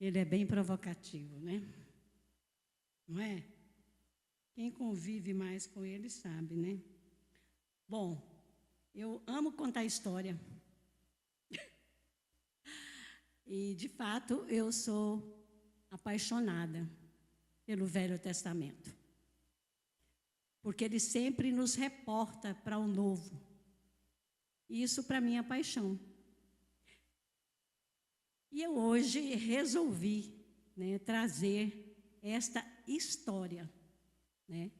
Ele é bem provocativo, né? Não é? Quem convive mais com ele sabe, né? Bom, eu amo contar história. E, de fato, eu sou apaixonada pelo Velho Testamento. Porque ele sempre nos reporta para o novo. E isso, para mim, é paixão. E eu hoje resolvi, né, trazer esta história, né?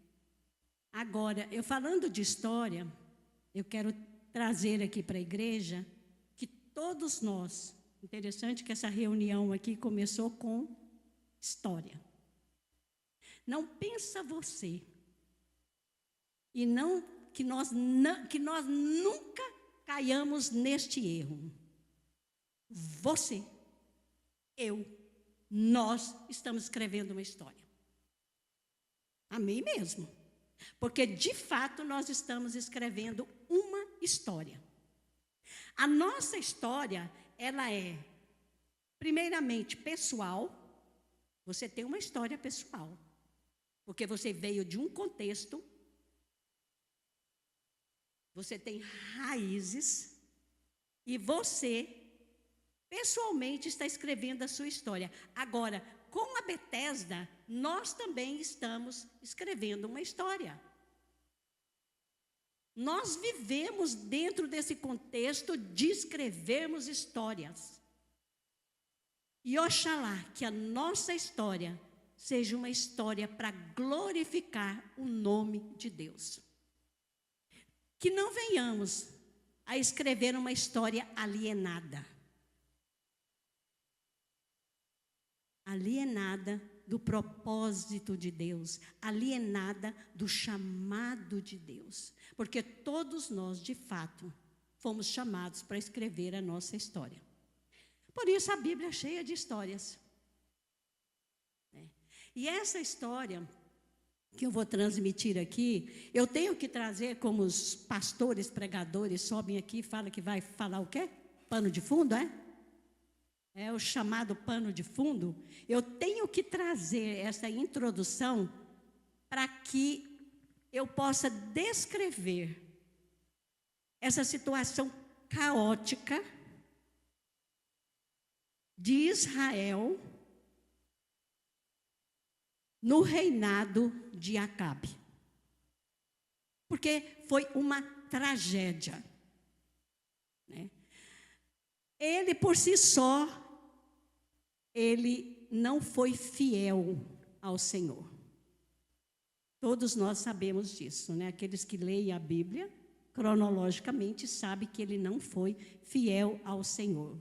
Agora, eu falando de história, eu quero trazer aqui para a igreja que todos nós, interessante que essa reunião aqui começou com história. Não pensa você, e não que nós nunca caiamos neste erro. Você, eu, nós estamos escrevendo uma história. Amém mesmo. Porque, de fato, nós estamos escrevendo uma história. A nossa história, ela é, primeiramente, pessoal. Você tem uma história pessoal. Porque você veio de um contexto. Você tem raízes. E você, pessoalmente, está escrevendo a sua história. Agora, com a Bethesda, nós também estamos escrevendo uma história. Nós vivemos dentro desse contexto de escrevermos histórias. E oxalá que a nossa história seja uma história para glorificar o nome de Deus. Que não venhamos a escrever uma história alienada. Alienada do propósito de Deus, alienada do chamado de Deus. Porque todos nós, de fato, fomos chamados para escrever a nossa história. Por isso a Bíblia é cheia de histórias. E essa história que eu vou transmitir aqui, eu tenho que trazer, como os pastores, pregadores sobem aqui e falam que vai falar o quê? Pano de fundo, é? É o chamado pano de fundo. Eu tenho que trazer essa introdução para que eu possa descrever essa situação caótica de Israel no reinado de Acabe. Porque foi uma tragédia, né? Ele, por si só, ele não foi fiel ao Senhor. Todos nós sabemos disso, né? Aqueles que leem a Bíblia, cronologicamente, sabem que ele não foi fiel ao Senhor.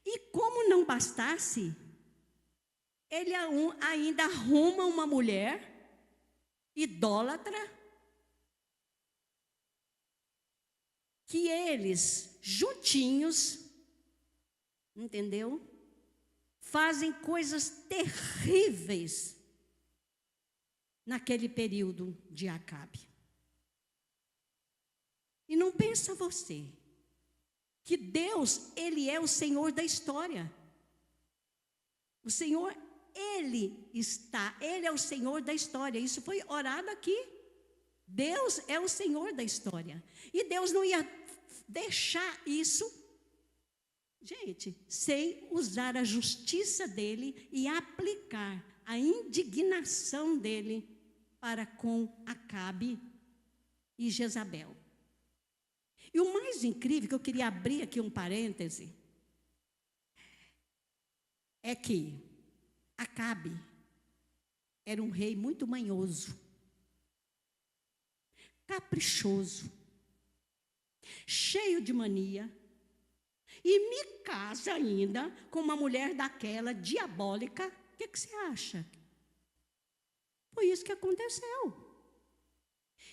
E como não bastasse, ele ainda arruma uma mulher idólatra, que eles, juntinhos, entendeu? Fazem coisas terríveis naquele período de Acabe. E não pensa você que Deus, Ele é o Senhor da história. O Senhor, Ele é o Senhor da história. Isso foi orado aqui. Deus é o Senhor da história. E Deus não ia deixar isso, gente, sem usar a justiça dele e aplicar a indignação dele para com Acabe e Jezabel. E o mais incrível, que eu queria abrir aqui um parêntese, é que Acabe era um rei muito manhoso, caprichoso, cheio de mania, e me casa ainda com uma mulher daquela diabólica. O que você acha? Foi isso que aconteceu.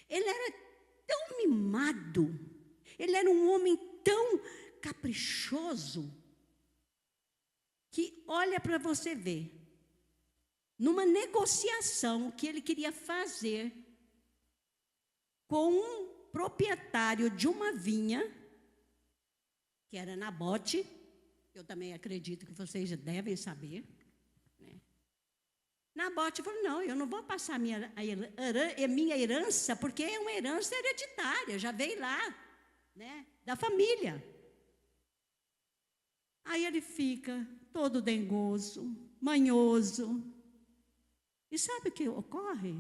Ele era tão mimado, ele era um homem tão caprichoso, que olha para você ver, numa negociação que ele queria fazer com um proprietário de uma vinha, que era Nabote, eu também acredito que vocês já devem saber, Nabote falou, não, eu não vou passar minha herança, porque é uma herança hereditária, já veio lá, né, da família. Aí ele fica todo dengoso, manhoso. E sabe o que ocorre?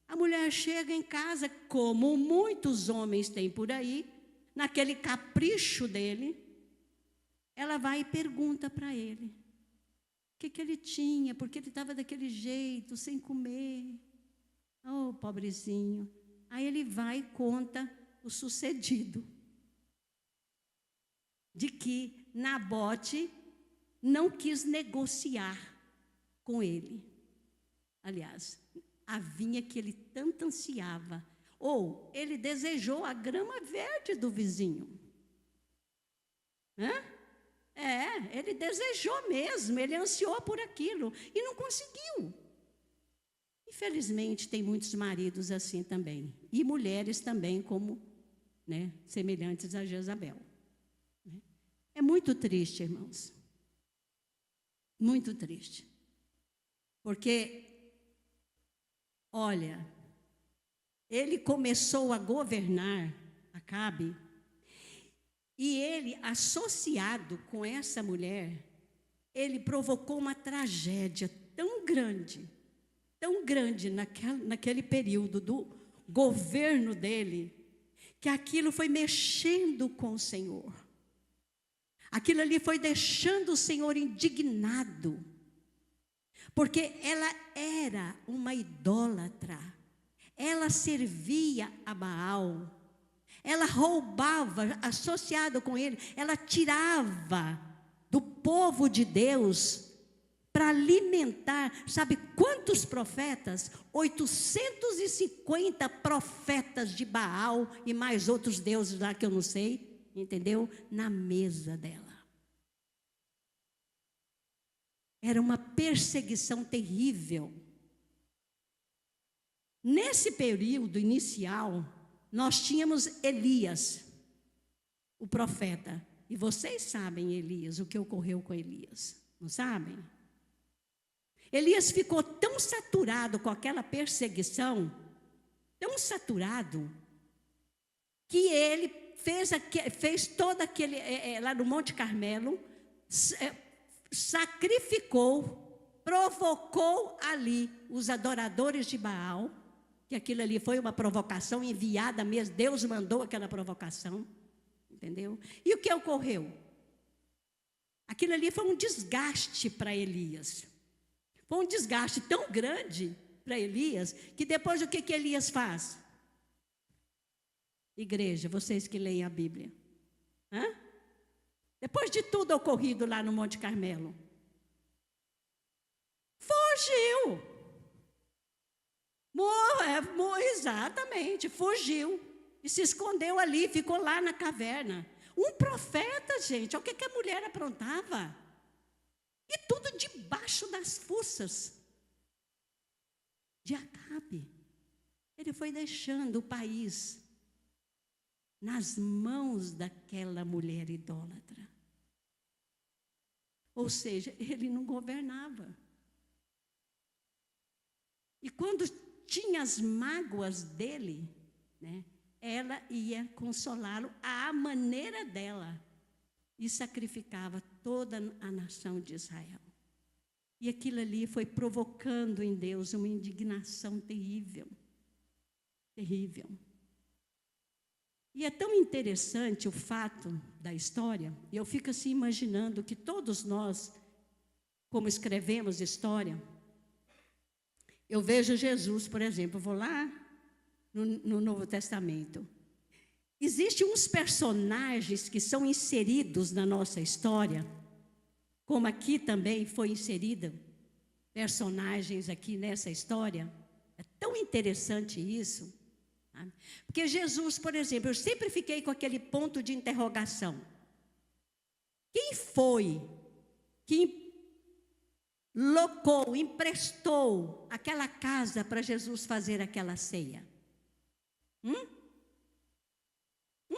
A mulher chega em casa, como muitos homens têm por aí, naquele capricho dele, ela vai e pergunta para ele o que ele tinha, porque ele estava daquele jeito, sem comer. Oh, pobrezinho. Aí ele vai e conta o sucedido. De que Nabote não quis negociar com ele. Aliás, a vinha que ele tanto ansiava. Ou ele desejou a grama verde do vizinho. Ele desejou mesmo, ele ansiou por aquilo e não conseguiu. Infelizmente, tem muitos maridos assim também. E mulheres também, como, né, semelhantes a Jezabel. É muito triste, irmãos. Muito triste. Porque, olha, ele começou a governar Acabe, e ele, associado com essa mulher, ele provocou uma tragédia tão grande naquele período do governo dele, que aquilo foi mexendo com o Senhor. Aquilo ali foi deixando o Senhor indignado, porque ela era uma idólatra, ela servia a Baal, ela roubava, associado com ele, ela tirava do povo de Deus para alimentar, sabe quantos profetas? 850 profetas de Baal e mais outros deuses lá que eu não sei, entendeu? Na mesa dela. Era uma perseguição terrível. Nesse período inicial, nós tínhamos Elias, o profeta. E vocês sabem, Elias, o que ocorreu com Elias, não sabem? Elias ficou tão saturado com aquela perseguição, tão saturado, que ele fez todo aquele, lá no Monte Carmelo, sacrificou, provocou ali os adoradores de Baal, que aquilo ali foi uma provocação enviada mesmo, Deus mandou aquela provocação, entendeu? E o que ocorreu? Aquilo ali foi um desgaste para Elias. Foi um desgaste tão grande para Elias, que depois o que Elias faz? Igreja, vocês que leem a Bíblia. Depois de tudo ocorrido lá no Monte Carmelo, fugiu. Exatamente, fugiu. E se escondeu ali, ficou lá na caverna. Um profeta, gente, olha o que a mulher aprontava. E tudo debaixo das fuças de Acabe. Ele foi deixando o país nas mãos daquela mulher idólatra. Ou seja, ele não governava. E quando tinha as mágoas dele, né, ela ia consolá-lo à maneira dela e sacrificava toda a nação de Israel. E aquilo ali foi provocando em Deus uma indignação terrível, terrível. E é tão interessante o fato da história, e eu fico assim imaginando que todos nós, como escrevemos história, eu vejo Jesus, por exemplo, vou lá no Novo Testamento. Existem uns personagens que são inseridos na nossa história, como aqui também foi inserida personagens aqui nessa história. É tão interessante isso. Tá? Porque Jesus, por exemplo, eu sempre fiquei com aquele ponto de interrogação. Quem foi que emprestou aquela casa para Jesus fazer aquela ceia? Um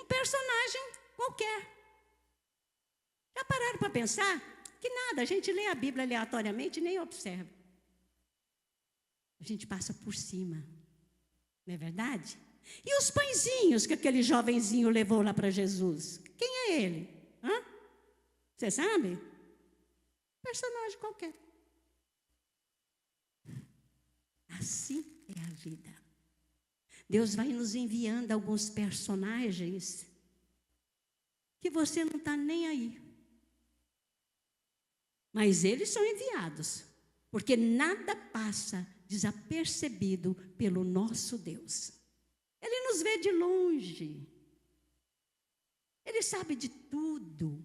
personagem qualquer. Já pararam para pensar? Que nada, a gente lê a Bíblia aleatoriamente e nem observa. a gente passa por cima. Não é verdade? E os pãezinhos que aquele jovenzinho levou lá para Jesus? Quem é ele? Você sabe? Personagem qualquer. Assim é a vida. Deus vai nos enviando alguns personagens que você não está nem aí. Mas eles são enviados, porque nada passa desapercebido pelo nosso Deus. Ele nos vê de longe. Ele sabe de tudo.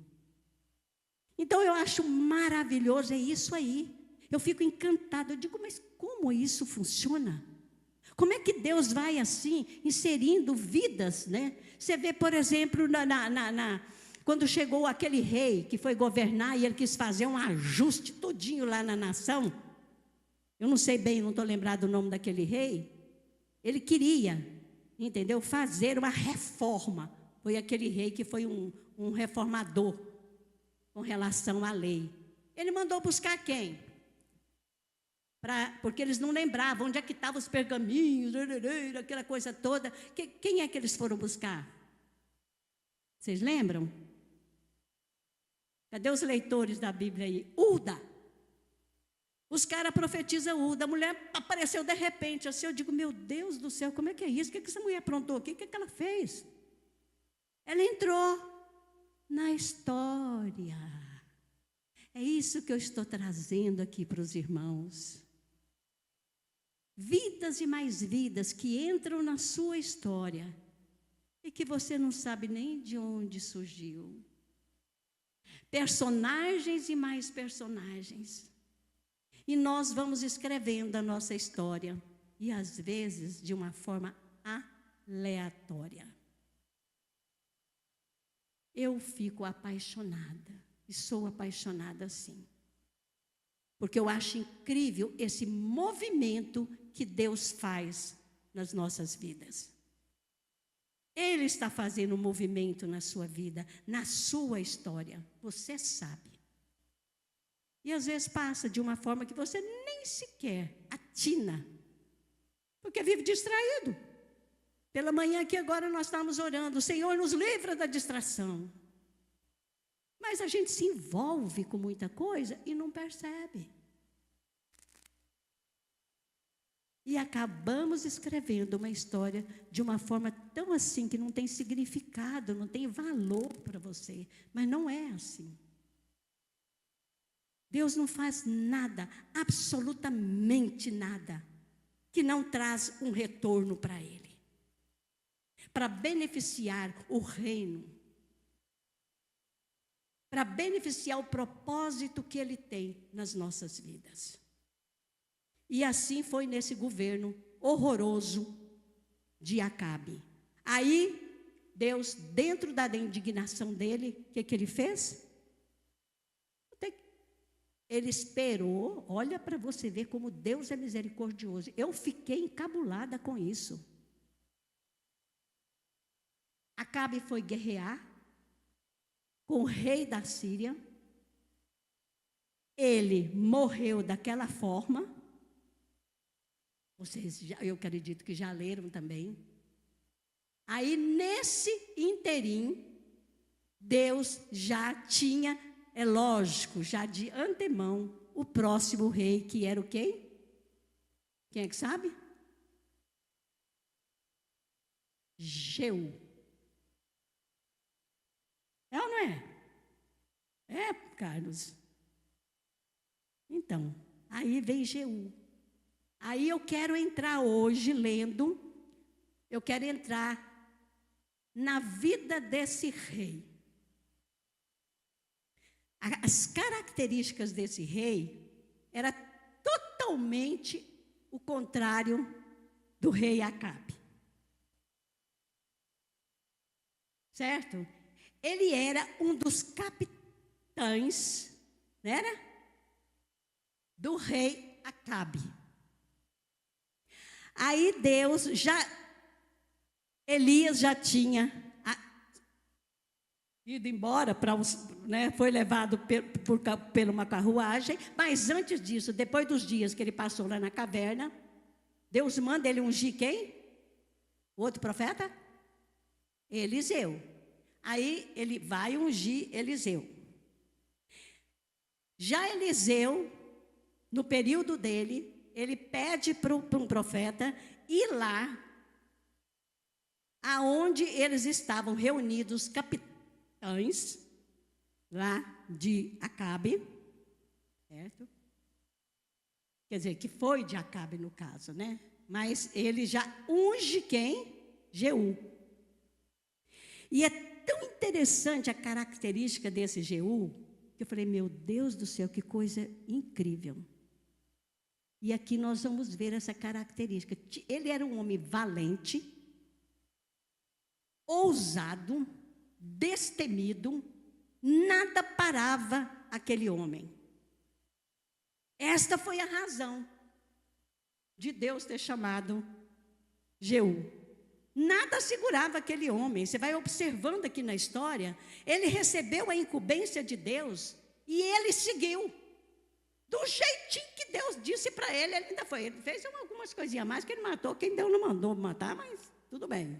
Então eu acho maravilhoso, é isso aí. Eu fico encantada, eu digo, mas como isso funciona? Como é que Deus vai assim, inserindo vidas, né? Você vê, por exemplo, quando chegou aquele rei que foi governar e ele quis fazer um ajuste todinho lá na nação. Eu não sei bem, não estou lembrado o nome daquele rei. Ele queria, entendeu? Fazer uma reforma. Foi aquele rei que foi um reformador com relação à lei. Ele mandou buscar quem? Porque eles não lembravam onde é que estavam os pergaminhos, aquela coisa toda. Quem é que eles foram buscar? Vocês lembram? Cadê os leitores da Bíblia aí? Uda. Os caras profetizam Uda. A mulher apareceu de repente assim. Eu digo, meu Deus do céu, como é que é isso? O que essa mulher aprontou aqui? O que ela fez? Ela entrou na história. É isso que eu estou trazendo aqui para os irmãos. Vidas e mais vidas que entram na sua história e que você não sabe nem de onde surgiu. Personagens e mais personagens. E nós vamos escrevendo a nossa história, e às vezes de uma forma aleatória. Eu fico apaixonada, e sou apaixonada sim. Porque eu acho incrível esse movimento que Deus faz nas nossas vidas. Ele está fazendo um movimento na sua vida, na sua história. Você sabe. E às vezes passa de uma forma que você nem sequer atina. Porque vive distraído. Pela manhã aqui agora nós estamos orando. O Senhor nos livra da distração. Mas a gente se envolve com muita coisa e não percebe. E acabamos escrevendo uma história de uma forma tão assim, que não tem significado, não tem valor para você. Mas não é assim. Deus não faz nada, absolutamente nada, que não traz um retorno para Ele. Para beneficiar o reino. Para beneficiar o propósito que Ele tem nas nossas vidas. E assim foi nesse governo horroroso de Acabe. Aí, Deus, dentro da indignação dele, o que Ele fez? Ele esperou, olha para você ver como Deus é misericordioso. Eu fiquei encabulada com isso. Acabe foi guerrear com o rei da Síria. Ele morreu daquela forma. Vocês, eu acredito que já leram também. Aí, nesse interim, Deus já tinha, é lógico, já de antemão, o próximo rei, que era o quem? Quem é que sabe? Jeú. É ou não é? É, Carlos. Então, aí vem Jeú. Aí eu quero entrar hoje lendo, eu quero entrar na vida desse rei. As características desse rei era totalmente o contrário do rei Acabe. Certo? Ele era um dos capitães, não era? Do rei Acabe. Aí Elias já tinha ido embora, foi levado por uma carruagem, mas antes disso, depois dos dias que ele passou lá na caverna, Deus manda ele ungir quem? O outro profeta? Eliseu. Aí ele vai ungir Eliseu. Já Eliseu, no período dele, ele pede para um profeta ir lá, aonde eles estavam reunidos, capitães, lá de Acabe, certo? Quer dizer, que foi de Acabe no caso, né? Mas ele já unge quem? Jeú. E é tão interessante a característica desse Jeú, que eu falei, meu Deus do céu, que coisa incrível. E aqui nós vamos ver essa característica. Ele era um homem valente, ousado, destemido, nada parava aquele homem. Esta foi a razão de Deus ter chamado Jeú. Nada segurava aquele homem. Você vai observando aqui na história, ele recebeu a incumbência de Deus e ele seguiu. Do jeitinho que Deus disse para ele, ele ainda foi. Ele fez algumas coisinhas a mais que ele matou. Quem Deus não mandou matar, mas tudo bem.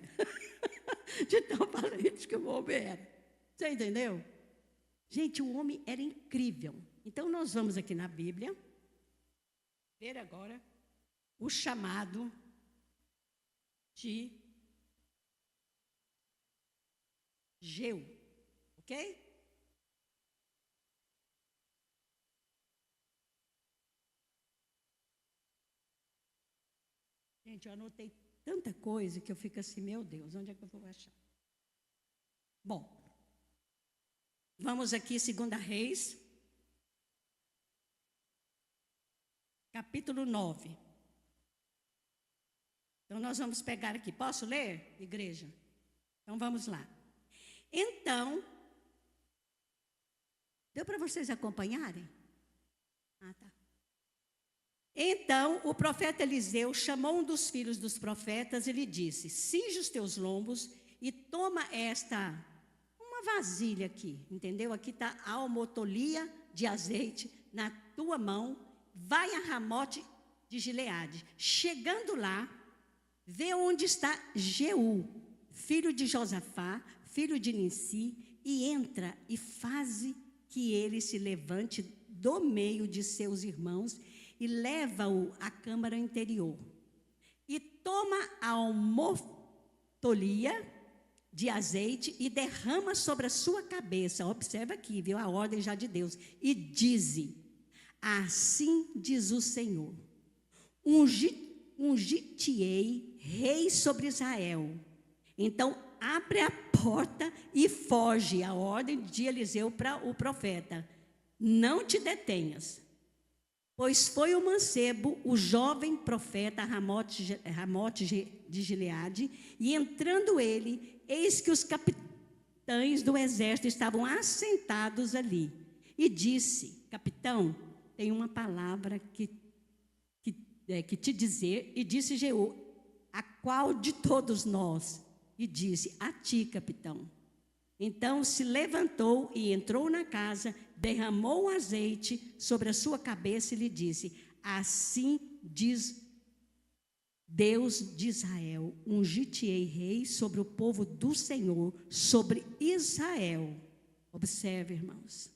De tão valente que o homem era. Você entendeu? Gente, o homem era incrível. Então, nós vamos aqui na Bíblia ver agora o chamado de Jeú, ok? Gente, eu anotei tanta coisa que eu fico assim, meu Deus, onde é que eu vou achar? Bom, vamos aqui, 2 Reis, capítulo 9. Então, nós vamos pegar aqui. Posso ler, igreja? Então, vamos lá. Então, deu para vocês acompanharem? Ah, tá. Então, o profeta Eliseu chamou um dos filhos dos profetas e lhe disse, cinge os teus lombos e toma uma vasilha aqui, entendeu? Aqui está a almotolia de azeite na tua mão, vai a Ramote de Gileade. Chegando lá, vê onde está Jeú, filho de Josafá, filho de Nissi, e entra e faze que ele se levante do meio de seus irmãos e leva-o à câmara interior. E toma a almotolia de azeite e derrama sobre a sua cabeça. Observa aqui, viu? A ordem já de Deus. E dize, assim diz o Senhor, ungir-te-ei rei sobre Israel. Então, abre a porta e foge. A ordem de Eliseu para o profeta. Não te detenhas. Pois foi o mancebo, o jovem profeta Ramote de Gileade, e entrando ele, eis que os capitães do exército estavam assentados ali. E disse, capitão, tem uma palavra que te dizer. E disse Jeú, a qual de todos nós? E disse, a ti, capitão. Então se levantou e entrou na casa, derramou o azeite sobre a sua cabeça e lhe disse, assim diz Deus de Israel, ungir-te-ei rei sobre o povo do Senhor, sobre Israel. Observe, irmãos.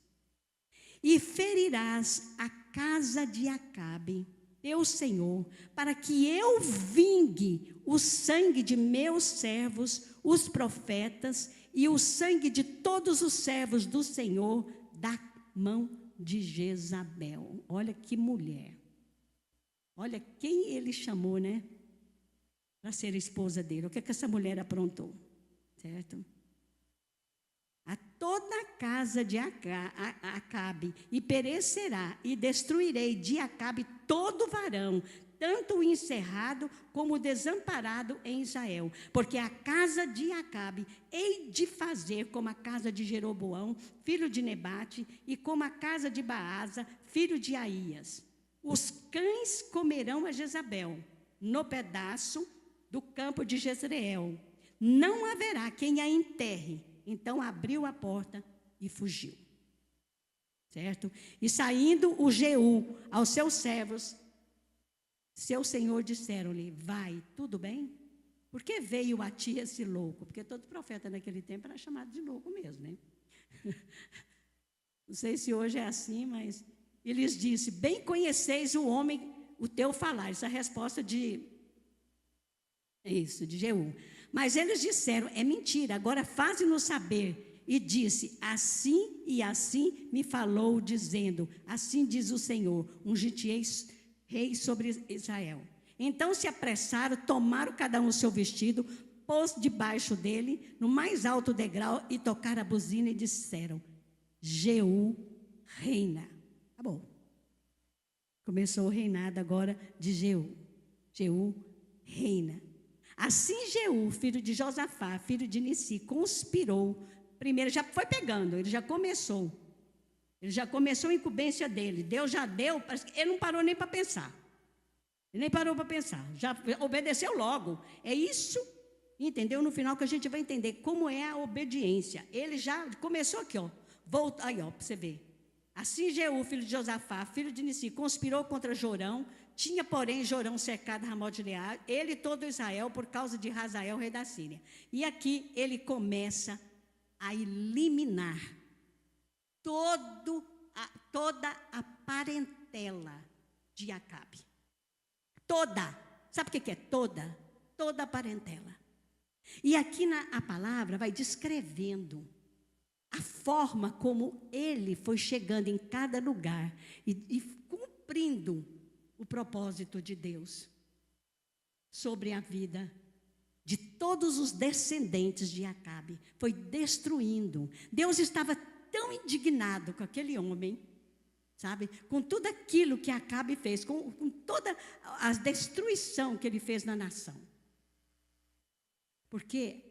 E ferirás a casa de Acabe, teu senhor, para que eu vingue o sangue de meus servos, os profetas, e o sangue de todos os servos do Senhor da mão de Jezabel. Olha que mulher. Olha quem ele chamou, né? Para ser a esposa dele. O que essa mulher aprontou? Certo? A toda a casa de Acabe, e perecerá, e destruirei de Acabe todo varão, tanto o encerrado como o desamparado em Israel. Porque a casa de Acabe hei de fazer como a casa de Jeroboão, filho de Nebate, e como a casa de Baasa, filho de Aías. Os cães comerão a Jezabel, no pedaço do campo de Jezreel. Não haverá quem a enterre. Então abriu a porta e fugiu. Certo? E saindo o Jeú aos seus servos, seu senhor disseram-lhe, vai, tudo bem? Por que veio a ti esse louco? Porque todo profeta naquele tempo era chamado de louco mesmo, né? Não sei se hoje é assim, mas ele lhes disse, bem conheceis o homem, o teu falar. Essa é a resposta de Jeú. Mas eles disseram, é mentira, agora faze-nos saber. E disse, assim e assim me falou, dizendo, assim diz o Senhor, ungir-te-ei rei sobre Israel. Então se apressaram, tomaram cada um o seu vestido, pôs debaixo dele, no mais alto degrau, e tocaram a buzina e disseram, Jeú reina. Tá bom. Começou o reinado agora de Jeú. Jeú reina. Assim Jeú, filho de Josafá, filho de Nissi, conspirou. Primeiro já foi pegando, ele já começou. Ele já começou a incumbência dele. Deus já deu, ele não parou nem para pensar. Ele nem parou para pensar, já obedeceu logo. É isso, entendeu? No final que a gente vai entender como é a obediência. Ele já começou aqui, ó. Volta, aí, ó, para você ver. Assim Jeú, filho de Josafá, filho de Nissi, conspirou contra Jorão. Tinha, porém, Jorão cercado Ramot de Gileade, ele e todo Israel, por causa de Hazael, rei da Síria. E aqui ele começa a eliminar toda a parentela de Acabe. Toda. Sabe o que é toda? Toda a parentela. E aqui a palavra vai descrevendo a forma como ele foi chegando em cada lugar e cumprindo o propósito de Deus sobre a vida de todos os descendentes de Acabe. Foi destruindo. Deus estava tão indignado com aquele homem, sabe? Com tudo aquilo que Acabe fez, com toda a destruição que ele fez na nação. Porque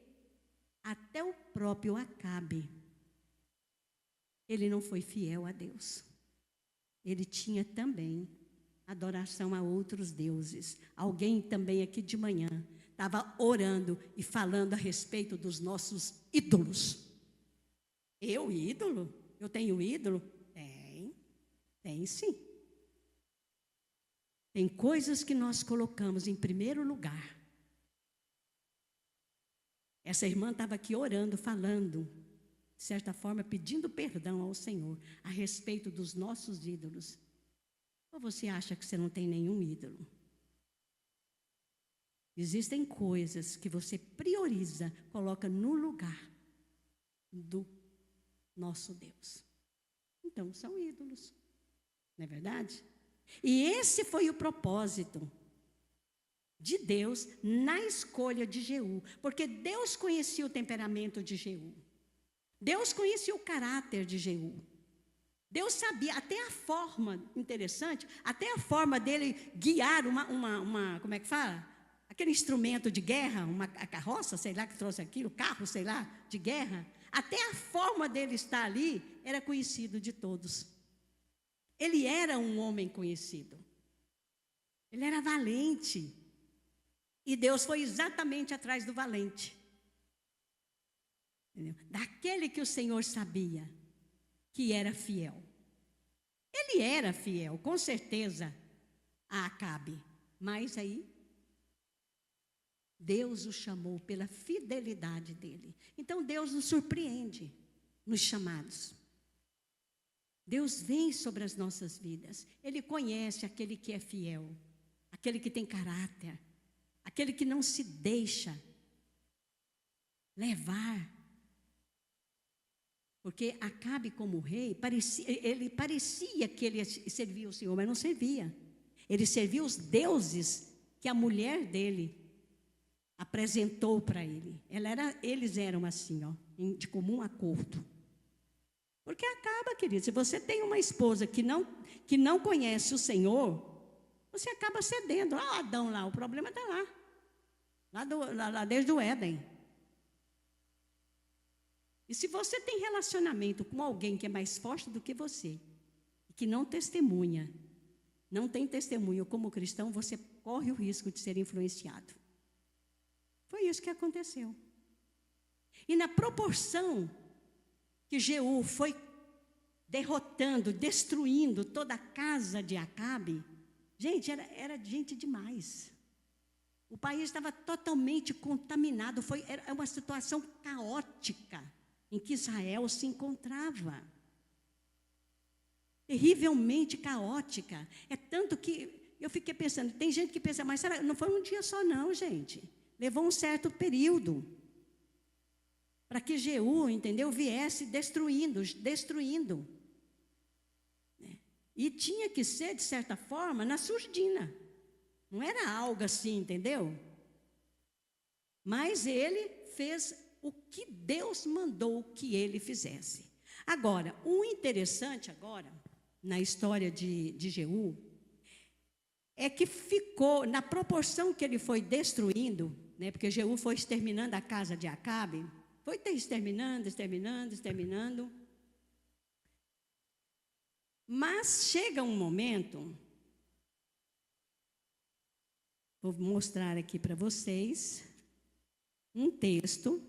até o próprio Acabe, ele não foi fiel a Deus. Ele tinha também adoração a outros deuses. Alguém também aqui de manhã estava orando e falando a respeito dos nossos ídolos. Eu, ídolo? Eu tenho ídolo? Tem sim. Tem coisas que nós colocamos em primeiro lugar. Essa irmã estava aqui orando, falando, de certa forma, pedindo perdão ao Senhor a respeito dos nossos ídolos. Ou você acha que você não tem nenhum ídolo? Existem coisas que você prioriza, coloca no lugar do nosso Deus. Então, são ídolos. Não é verdade? E esse foi o propósito de Deus na escolha de Jeú. Porque Deus conhecia o temperamento de Jeú. Deus conhecia o caráter de Jeú. Deus sabia, até a forma, interessante, até a forma dele guiar uma como é que fala? Aquele instrumento de guerra, a carroça, sei lá, que trouxe aquilo, carro, sei lá, de guerra. Até a forma dele estar ali era conhecido de todos. Ele era um homem conhecido. Ele era valente. E Deus foi exatamente atrás do valente. Entendeu? Daquele que o Senhor sabia que era fiel. Ele era fiel, com certeza, a Acabe. Mas aí, Deus o chamou pela fidelidade dele. Então, Deus nos surpreende nos chamados. Deus vem sobre as nossas vidas. Ele conhece aquele que é fiel, aquele que tem caráter, aquele que não se deixa levar. Porque Acabe, como rei, ele parecia que ele servia o Senhor, mas não servia. Ele servia os deuses que a mulher dele apresentou para ele. Eles eram assim, ó, de comum acordo. Porque acaba, querido, se você tem uma esposa que não conhece o Senhor, você acaba cedendo. Ah, Adão lá, o problema está lá. Lá desde o Éden. E se você tem relacionamento com alguém que é mais forte do que você, que não testemunha, não tem testemunho como cristão, você corre o risco de ser influenciado. Foi isso que aconteceu. E na proporção que Jeú foi derrotando, destruindo toda a casa de Acabe, Gente, era gente demais. O país estava totalmente contaminado. Era uma situação caótica em que Israel se encontrava. Terrivelmente caótica. É tanto que eu fiquei pensando, tem gente que pensa, mas será, não foi um dia só não, gente. Levou um certo período para que Jeú, entendeu, viesse destruindo. E tinha que ser, de certa forma, na surdina. Não era algo assim, entendeu? Mas ele fez o que Deus mandou que ele fizesse. Agora, o interessante agora, na história de Jeú, é que ficou, na proporção que ele foi destruindo, né, porque Jeú foi exterminando a casa de Acabe, foi exterminando. Mas chega um momento, vou mostrar aqui para vocês, um texto,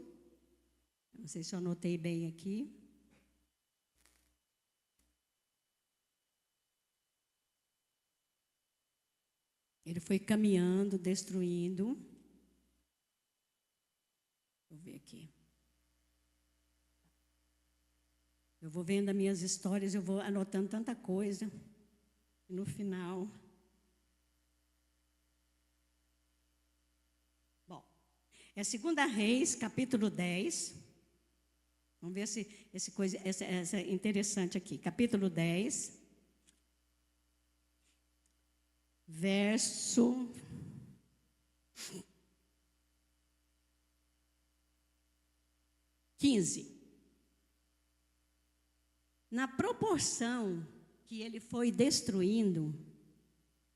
não sei se eu anotei bem aqui. Ele foi caminhando, destruindo. Vou ver aqui. Eu vou vendo as minhas histórias, eu vou anotando tanta coisa. E no final... Bom, é 2 Reis, capítulo 10. Vamos ver se essa é interessante aqui. Capítulo 10. Verso 15. Na proporção que ele foi destruindo,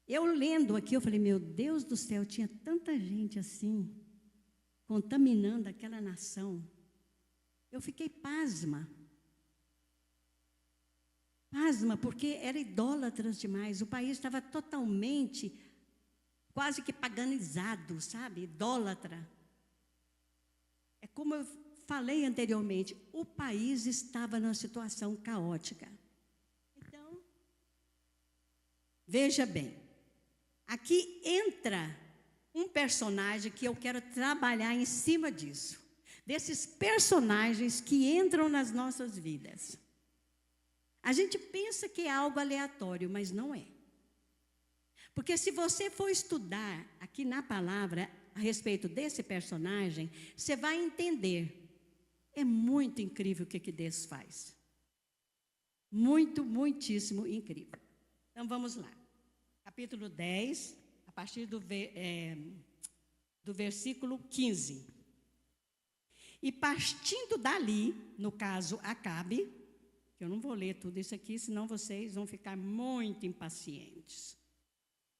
eu lendo aqui, eu falei, meu Deus do céu, tinha tanta gente assim, contaminando aquela nação. Eu fiquei pasma. Pasma, porque era idólatras demais. O país estava totalmente, quase que paganizado, sabe? Idólatra. É como eu falei anteriormente, o país estava numa situação caótica. Então, veja bem, aqui entra um personagem que eu quero trabalhar em cima disso. Desses personagens que entram nas nossas vidas. A gente pensa que é algo aleatório, mas não é. Porque se você for estudar aqui na palavra a respeito desse personagem, você vai entender. É muito incrível o que Deus faz. Muitíssimo incrível. Então vamos lá. Capítulo 10, a partir do versículo 15. E partindo dali, no caso Acabe, que eu não vou ler tudo isso aqui, senão vocês vão ficar muito impacientes.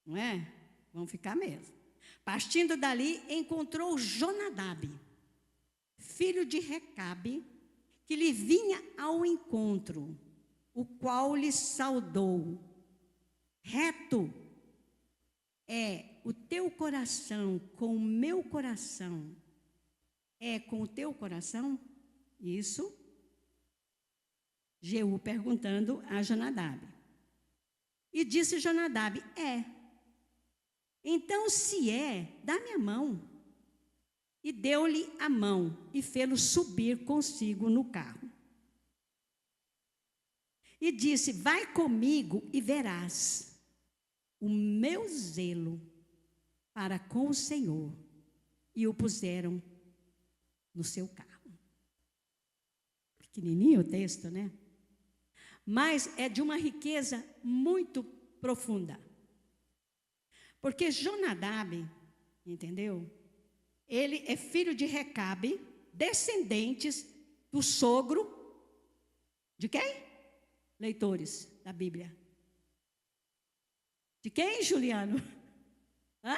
Não é? Vão ficar mesmo. Partindo dali, encontrou Jonadab, filho de Recabe, que lhe vinha ao encontro, o qual lhe saudou. Reto é o teu coração com o meu coração. É com o teu coração? Isso. Jeú perguntando a Jonadab. E disse Jonadab, é. Então, se é, dá-me a mão. E deu-lhe a mão e fê-lo subir consigo no carro. E disse, vai comigo e verás o meu zelo para com o Senhor. E o puseram no seu carro. Pequenininho o texto, né? Mas é de uma riqueza muito profunda. Porque Jonadab, entendeu? Ele é filho de Recabe, descendentes do sogro de quem? Leitores da Bíblia. De quem, Juliano? Hã?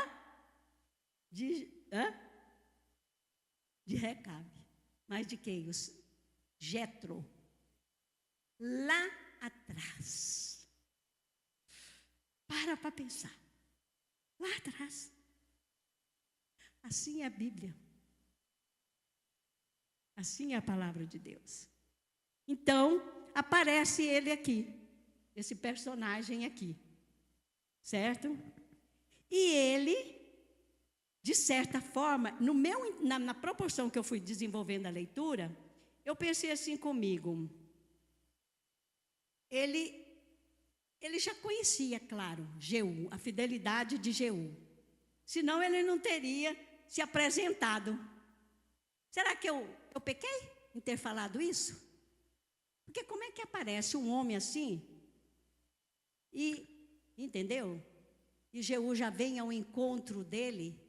De Recabe. Mas de quem? Jetro. Lá atrás. Para pensar. Lá atrás. Assim é a Bíblia. Assim é a palavra de Deus. Então, aparece ele aqui. Esse personagem aqui. certo? E ele, de certa forma, na proporção que eu fui desenvolvendo a leitura, eu pensei assim comigo, ele já conhecia, claro, Jeú, a fidelidade de Jeú. Senão ele não teria se apresentado. Será que eu pequei em ter falado isso? Porque como é que aparece um homem assim? Entendeu? E Jeú já vem ao encontro dele,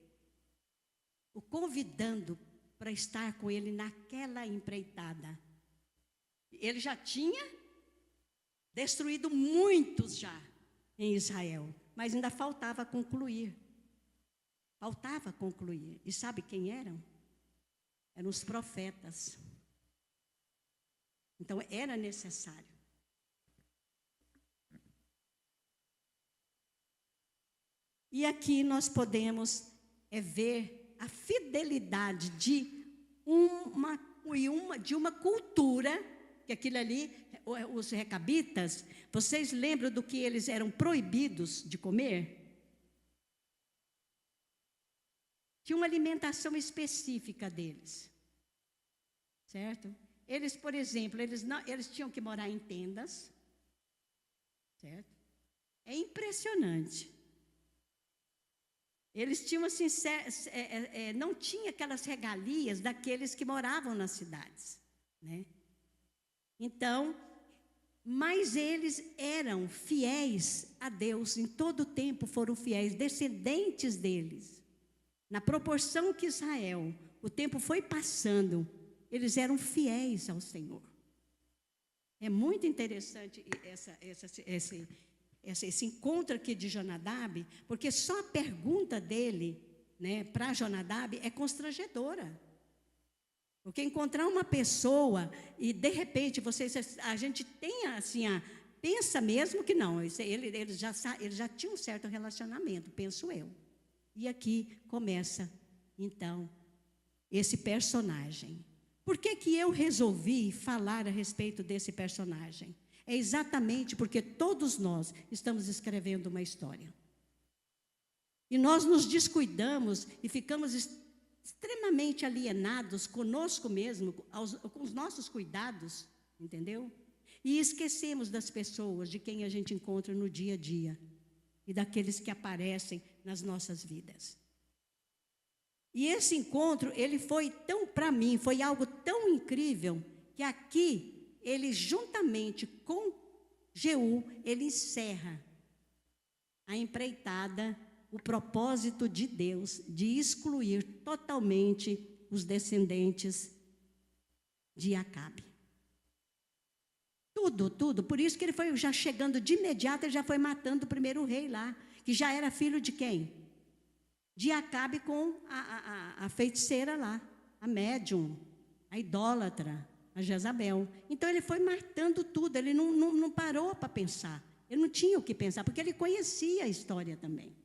o convidando para estar com ele naquela empreitada. Ele já tinha destruído muitos já em Israel, mas ainda faltava concluir. Faltava concluir. E sabe quem eram? Eram os profetas. Então era necessário. E aqui nós podemos ver a fidelidade de uma cultura, que aquilo ali, os recabitas, vocês lembram do que eles eram proibidos de comer? Tinha uma alimentação específica deles, certo? Eles, por exemplo, eles tinham que morar em tendas, certo? É impressionante. Eles tinham assim, não tinha aquelas regalias daqueles que moravam nas cidades, né? Então, mas eles eram fiéis a Deus, em todo o tempo foram fiéis, descendentes deles. Na proporção que Israel, o tempo foi passando, eles eram fiéis ao Senhor. É muito interessante esse encontro aqui de Jonadab, porque só a pergunta dele, né, para Jonadab é constrangedora. Porque encontrar uma pessoa e de repente a gente tem assim, pensa mesmo que não, ele já tinha um certo relacionamento, penso eu. E aqui começa então esse personagem. Por que eu resolvi falar a respeito desse personagem? É exatamente porque todos nós estamos escrevendo uma história. E nós nos descuidamos e ficamos extremamente alienados conosco mesmo, com os nossos cuidados, entendeu? E esquecemos das pessoas, de quem a gente encontra no dia a dia e daqueles que aparecem nas nossas vidas. E esse encontro, ele foi para mim, foi algo tão incrível, que aqui, ele juntamente com Jeú, ele encerra a empreitada, o propósito de Deus de excluir totalmente os descendentes de Acabe. Tudo. Por isso que ele foi já chegando de imediato, ele já foi matando o primeiro rei lá, que já era filho de quem? De Acabe com a feiticeira lá, a médium, a idólatra, a Jezabel. Então ele foi matando tudo, ele não parou para pensar. Ele não tinha o que pensar, porque ele conhecia a história também.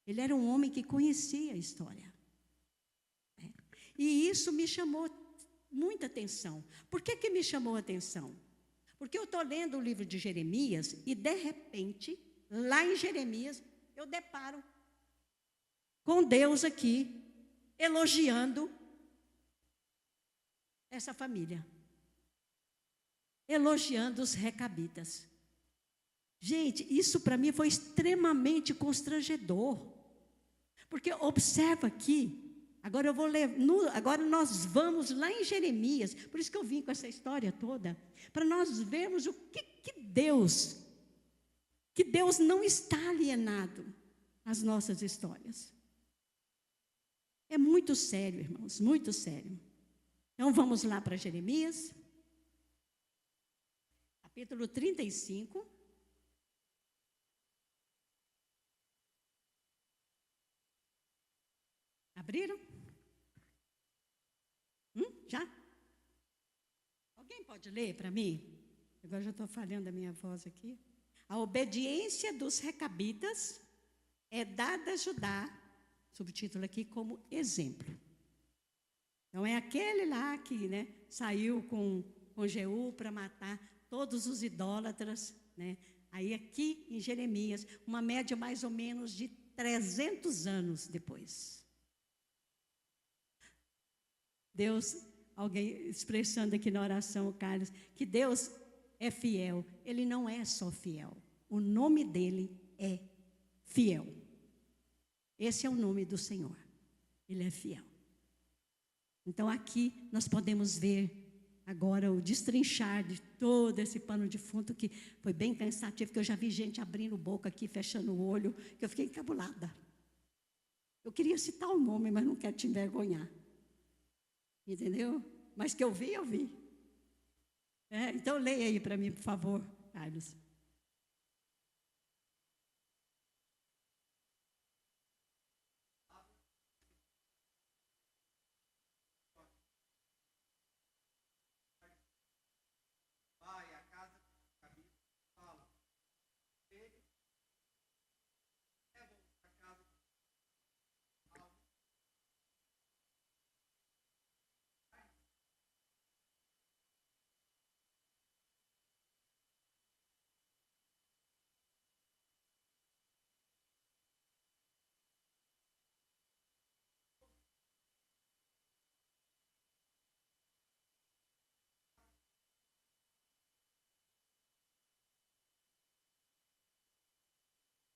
Ele era um homem que conhecia a história. E isso me chamou muita atenção. Por que me chamou a atenção? Porque eu estou lendo o livro de Jeremias e, de repente, lá em Jeremias, eu deparo com Deus aqui, elogiando essa família. Elogiando os recabitas. Gente, isso para mim foi extremamente constrangedor. Porque observa aqui, agora eu vou ler, agora nós vamos lá em Jeremias, por isso que eu vim com essa história toda, para nós vermos o que Deus não está alienado às nossas histórias. É muito sério, irmãos, muito sério. Então vamos lá para Jeremias, capítulo 35. Abriram? Já? Alguém pode ler para mim? Agora já estou falhando a minha voz aqui. A obediência dos recabitas é dada a Judá, subtítulo aqui, como exemplo. Então é aquele lá que, saiu com Jeú para matar todos os idólatras, Aí aqui em Jeremias, uma média mais ou menos de 300 anos depois. Deus, alguém expressando aqui na oração, o Carlos, que Deus é fiel. Ele não é só fiel. O nome dele é fiel. Esse é o nome do Senhor. Ele é fiel. Então aqui nós podemos ver agora o destrinchar de todo esse pano de fundo que foi bem cansativo, que eu já vi gente abrindo boca aqui, fechando o olho, que eu fiquei encabulada. Eu queria citar o nome, mas não quero te envergonhar. Entendeu? Mas que eu vi, eu vi. Então leia aí para mim, por favor, Carlos.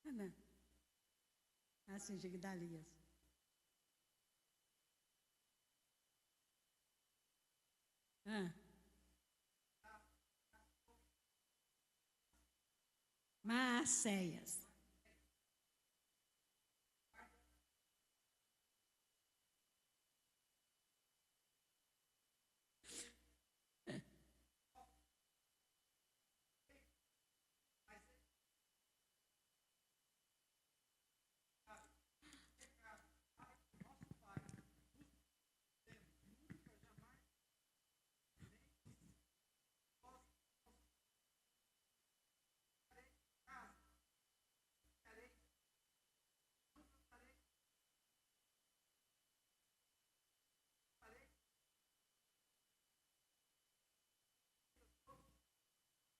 Ana, assim, Gigdalias. Maceias.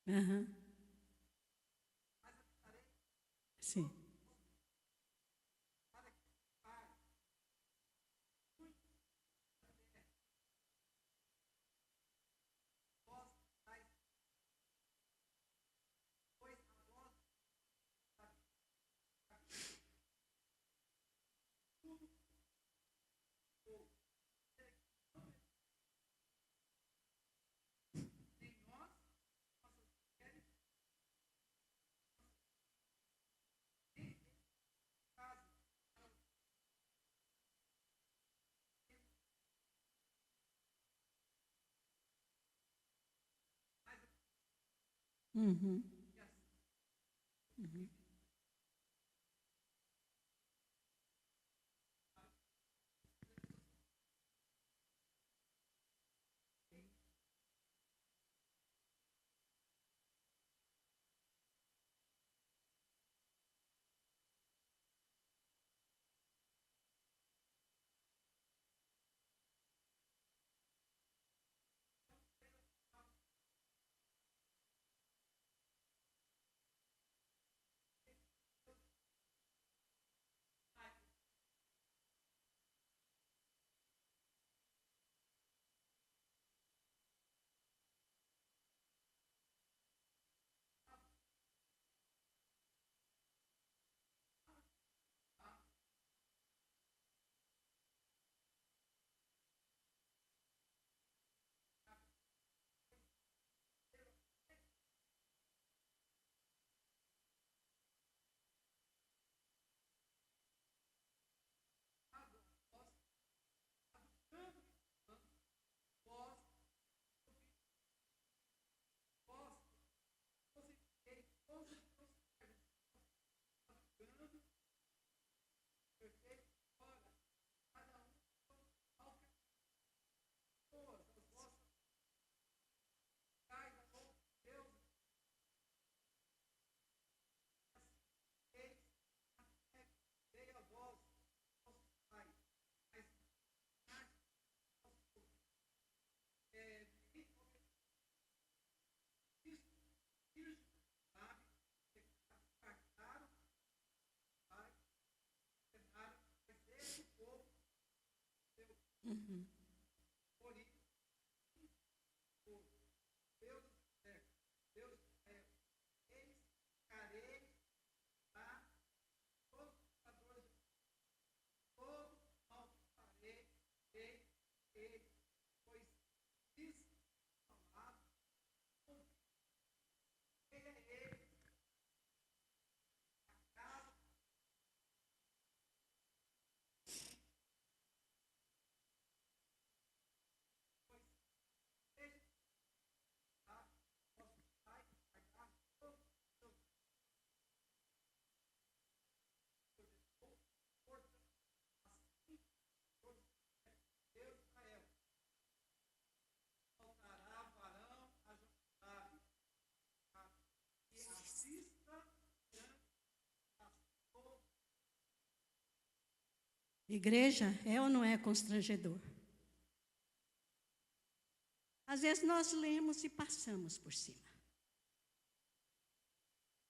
Aham. Sim. Uhum. Uhum. Uhum. Igreja, é ou não é constrangedor? Às vezes nós lemos e passamos por cima.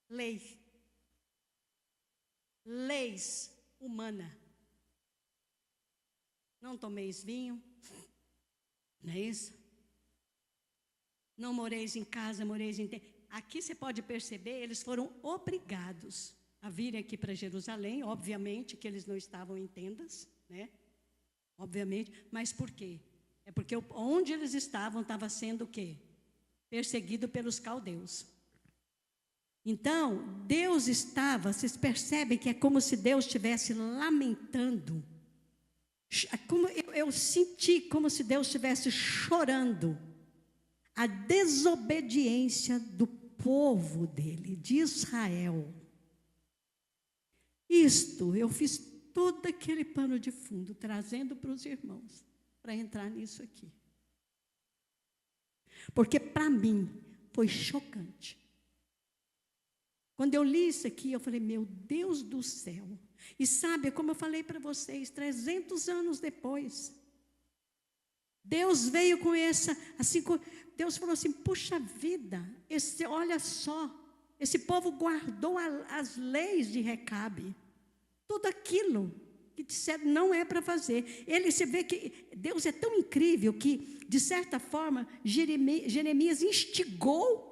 Lei. Leis humanas. Não tomeis vinho, não é isso? Não moreis em casa, moreis em tenda. Aqui você pode perceber, eles foram obrigados a vir aqui para Jerusalém, obviamente que eles não estavam em tendas, né? Obviamente, mas por quê? É porque onde eles estavam estava sendo o quê? Perseguido pelos caldeus. Então, Deus estava, vocês percebem que é como se Deus estivesse lamentando. Como eu senti como se Deus estivesse chorando a desobediência do povo dele, de Israel. Isto, eu fiz todo aquele pano de fundo, trazendo para os irmãos, para entrar nisso aqui. Porque para mim foi chocante. Quando eu li isso aqui, eu falei, meu Deus do céu. E sabe, como eu falei para vocês, 300 anos depois, Deus veio com essa, assim, Deus falou assim, puxa vida, olha só, esse povo guardou as leis de Recabe, tudo aquilo que disseram não é para fazer. Ele se vê que Deus é tão incrível que, de certa forma, Jeremias instigou,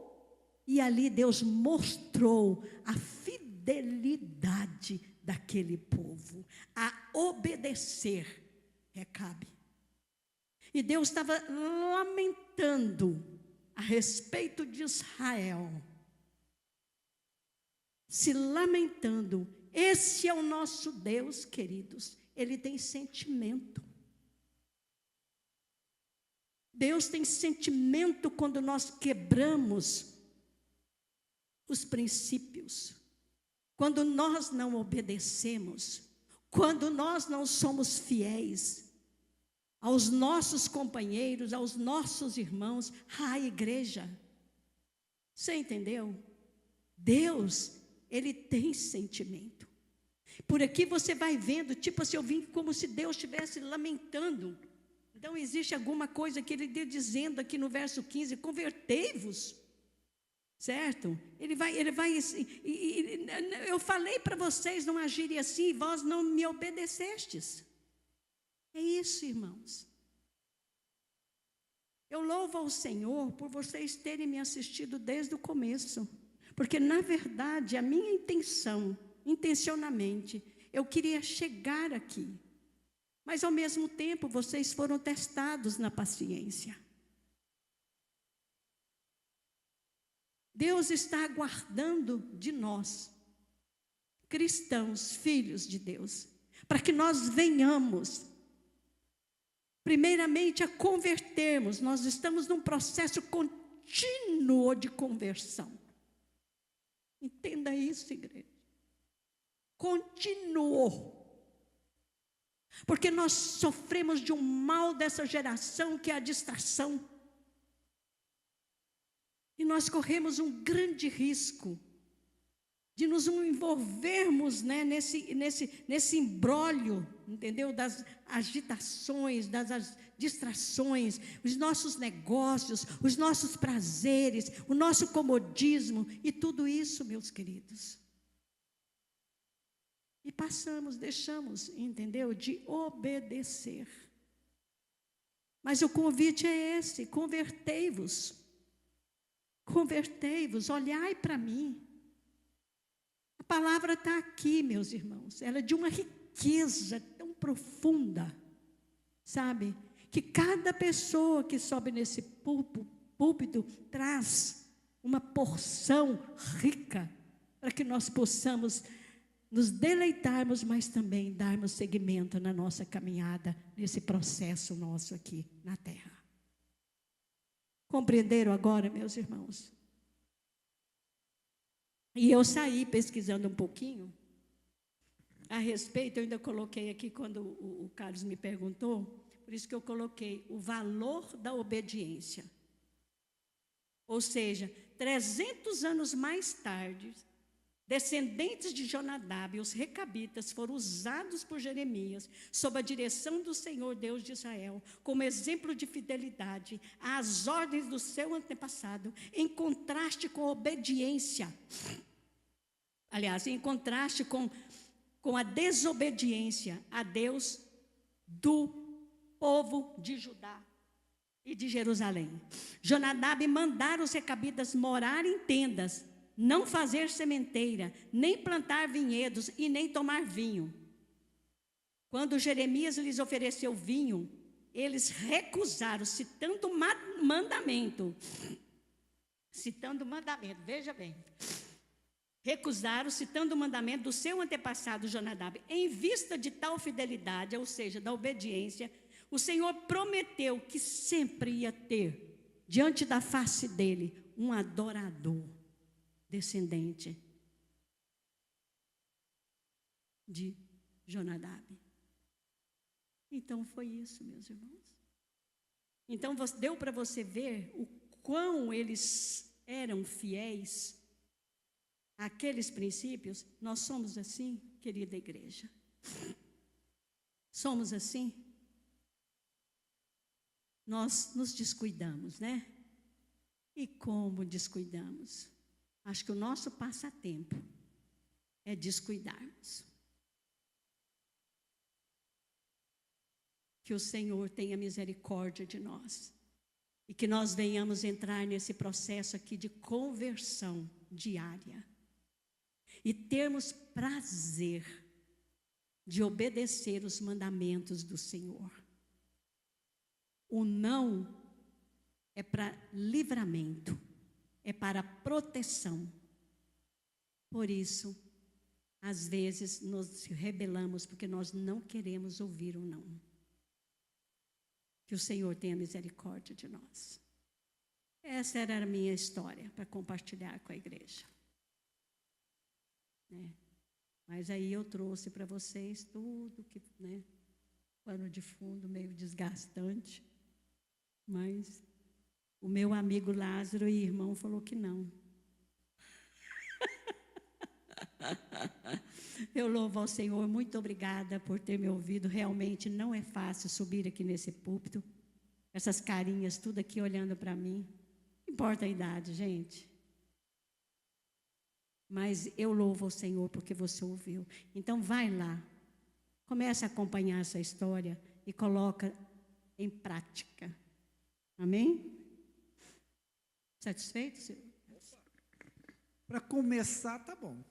e ali Deus mostrou a fidelidade daquele povo, a obedecer Recabe. E Deus estava lamentando a respeito de Israel, se lamentando. Esse é o nosso Deus, queridos. Ele tem sentimento. Deus tem sentimento quando nós quebramos os princípios, quando nós não obedecemos, quando nós não somos fiéis aos nossos companheiros, aos nossos irmãos, à igreja. Você entendeu? Deus, Ele tem sentimento. Por aqui você vai vendo, tipo assim, eu vim como se Deus estivesse lamentando. Então existe alguma coisa que Ele está dizendo aqui no verso 15, convertei-vos. Certo? Ele vai eu falei para vocês não agirem assim, e vós não me obedecestes. É isso, irmãos. Eu louvo ao Senhor por vocês terem me assistido desde o começo, porque na verdade a minha intenção, intencionalmente, eu queria chegar aqui, mas ao mesmo tempo vocês foram testados na paciência. Deus está aguardando de nós, cristãos, filhos de Deus, para que nós venhamos, primeiramente, a convertermos. Nós estamos num processo contínuo de conversão. Entenda isso, igreja. Contínuo. Porque nós sofremos de um mal dessa geração, que é a distração. E nós corremos um grande risco de nos envolvermos, né, nesse imbróglio, entendeu? Das agitações, das distrações, os nossos negócios, os nossos prazeres, o nosso comodismo e tudo isso, meus queridos. E deixamos, entendeu? De obedecer. Mas o convite é esse: convertei-vos. Convertei-vos, olhai para mim. A palavra está aqui, meus irmãos. Ela é de uma riqueza tão profunda, sabe? Que cada pessoa que sobe nesse púlpito traz uma porção rica para que nós possamos nos deleitarmos, mas também darmos seguimento na nossa caminhada, nesse processo nosso aqui na terra. Compreenderam agora, meus irmãos? E eu saí pesquisando um pouquinho a respeito. Eu ainda coloquei aqui quando o Carlos me perguntou, por isso que eu coloquei o valor da obediência. Ou seja, 300 anos mais tarde, descendentes de Jonadab, os recabitas, foram usados por Jeremias, sob a direção do Senhor Deus de Israel, como exemplo de fidelidade às ordens do seu antepassado, em contraste com a obediência. Aliás, em contraste com a desobediência a Deus do povo de Judá e de Jerusalém. Jonadab mandara os recabitas morar em tendas, não fazer sementeira, nem plantar vinhedos e nem tomar vinho. Quando Jeremias lhes ofereceu vinho, eles recusaram, citando o mandamento. Veja bem. Recusaram, citando o mandamento do seu antepassado Jonadab. Em vista de tal fidelidade, ou seja, da obediência, o Senhor prometeu que sempre ia ter, diante da face dele, um adorador, descendente de Jonadab. Então foi isso, meus irmãos. Então deu para você ver o quão eles eram fiéis àqueles princípios. Nós somos assim, querida igreja? Somos assim? Nós nos descuidamos, né? E como descuidamos? Acho que o nosso passatempo é descuidarmos. Que o Senhor tenha misericórdia de nós e que nós venhamos entrar nesse processo aqui de conversão diária e termos prazer de obedecer os mandamentos do Senhor. O não é para livramento, é para proteção. Por isso, às vezes, nos rebelamos porque nós não queremos ouvir o não. Que o Senhor tenha misericórdia de nós. Essa era a minha história para compartilhar com a igreja. Mas aí eu trouxe para vocês tudo que, pano de fundo meio desgastante. Mas o meu amigo Lázaro e irmão falou que não. Eu louvo ao Senhor, muito obrigada por ter me ouvido. Realmente não é fácil subir aqui nesse púlpito. Essas carinhas, tudo aqui olhando para mim. Não importa a idade, gente. Mas eu louvo ao Senhor porque você ouviu. Então vai lá, comece a acompanhar essa história e coloca em prática. Amém? Satisfeito, senhor? Para começar, tá bom.